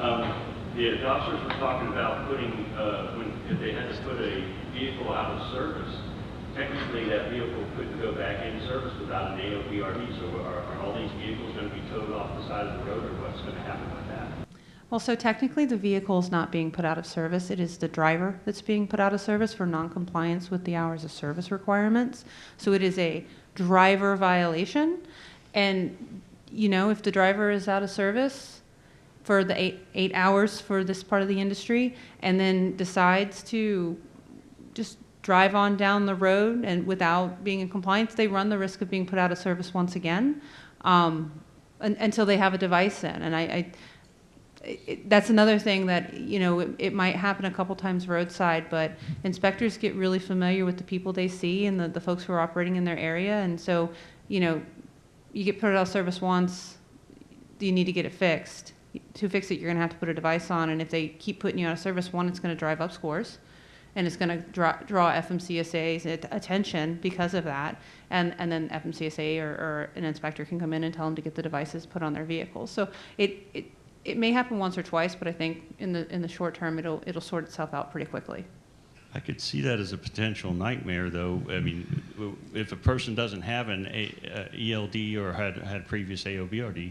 The officers were talking about putting, if they had to put a vehicle out of service, technically that vehicle couldn't go back in service without an AOBRD. So are all these vehicles going to be towed off the side of the road, or what's going to happen with that? Well, so technically the vehicle is not being put out of service. It is the driver that's being put out of service for non-compliance with the hours of service requirements. So it is a driver violation. And, you know, if the driver is out of service for the eight hours for this part of the industry and then decides to just drive on down the road and without being in compliance, they run the risk of being put out of service once again until they have a device in. And that's another thing that, you know, it might happen a couple times roadside, but inspectors get really familiar with the people they see and the folks who are operating in their area. And so, you know, you get put out of service once, you need to get it fixed. To fix it, you're going to have to put a device on. And if they keep putting you out of service, one, it's going to drive up scores. And it's going to draw FMCSA's attention because of that. And then FMCSA or an inspector can come in and tell them to get the devices put on their vehicles. So it may happen once or twice, but I think in the short term, it'll sort itself out pretty quickly. I could see that as a potential nightmare, though. I mean, if a person doesn't have an ELD or had previous AOBRD,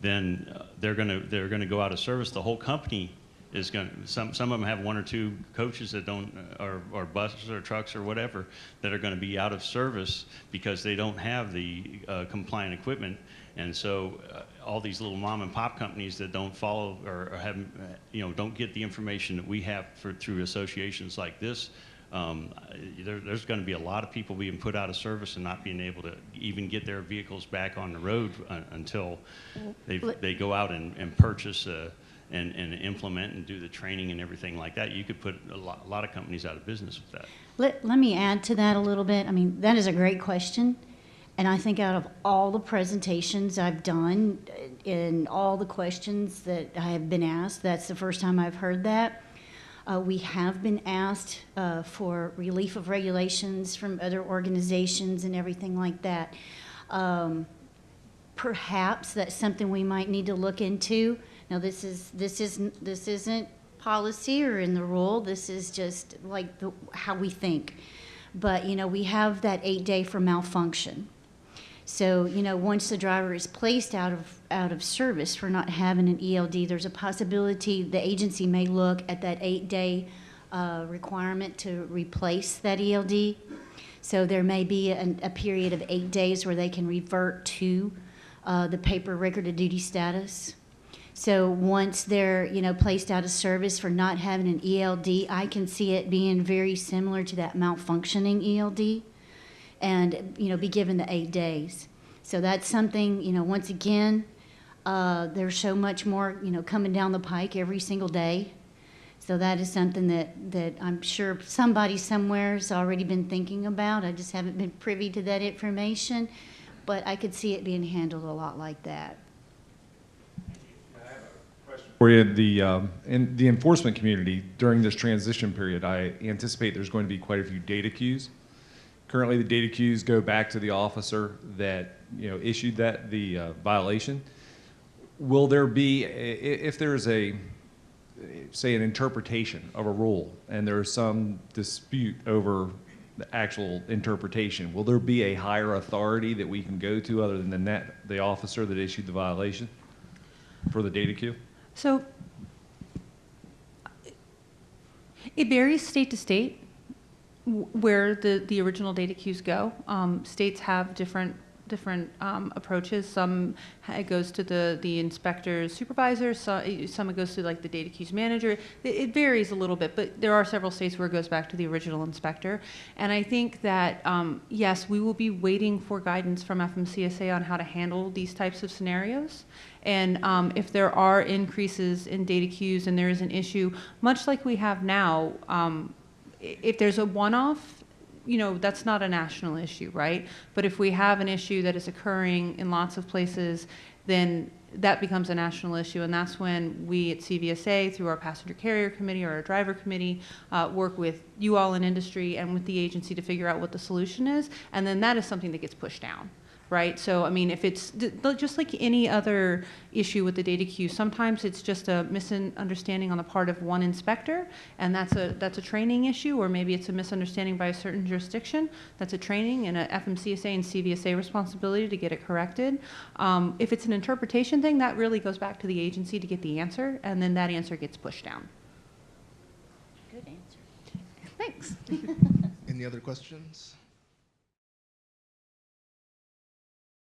then they're gonna go out of service. The whole company is going. Some of them have one or two coaches that don't, or buses or trucks or whatever, that are going to be out of service because they don't have the compliant equipment. And so all these little mom and pop companies that don't follow or have, you know, don't get the information that we have through associations like this, there's going to be a lot of people being put out of service and not being able to even get their vehicles back on the road until they go out and purchase and implement and do the training and everything like that. You could put a lot of companies out of business with that. Let me add to that a little bit. I mean, that is a great question. And I think out of all the presentations I've done and all the questions that I have been asked, that's the first time I've heard that. We have been asked for relief of regulations from other organizations and everything like that. Perhaps that's something we might need to look into. Now, this isn't policy or in the rule. This is just like how we think. But, you know, we have that 8-day for malfunction. So, you know, once the driver is placed out of service for not having an ELD, there's a possibility the agency may look at that 8-day requirement to replace that ELD. So there may be a period of 8 days where they can revert to the paper record of duty status. So once they're, you know, placed out of service for not having an ELD, I can see it being very similar to that malfunctioning ELD and, you know, be given the 8 days. So that's something, you know, once again, there's so much more, you know, coming down the pike every single day. So that is something that I'm sure somebody somewhere has already been thinking about. I just haven't been privy to that information, but I could see it being handled a lot like that. For you, in the enforcement community, during this transition period, I anticipate there's going to be quite a few data queues. Currently, the data queues go back to the officer that, you know, issued the violation. Will there be, if there's say an interpretation of a rule and there's some dispute over the actual interpretation, will there be a higher authority that we can go to other than the officer that issued the violation for the data queue? So it varies state to state where the original data queues go. States have different approaches. Some it goes to the inspector's supervisor. Some it goes to like the data queues manager. It varies a little bit, but there are several states where it goes back to the original inspector. And I think that yes, we will be waiting for guidance from FMCSA on how to handle these types of scenarios. And if there are increases in data queues and there is an issue, much like we have now, if there's a one-off, you know, that's not a national issue, right? But if we have an issue that is occurring in lots of places, then that becomes a national issue. And that's when we at CVSA, through our passenger carrier committee or our driver committee, work with you all in industry and with the agency to figure out what the solution is. And then that is something that gets pushed down, right? So, I mean, if it's just like any other issue with the data queue, sometimes it's just a misunderstanding on the part of one inspector, and that's a training issue, or maybe it's a misunderstanding by a certain jurisdiction. That's a training and a FMCSA and CVSA responsibility to get it corrected. If it's an interpretation thing, that really goes back to the agency to get the answer, and then that answer gets pushed down. Good answer. Thanks. Any other questions?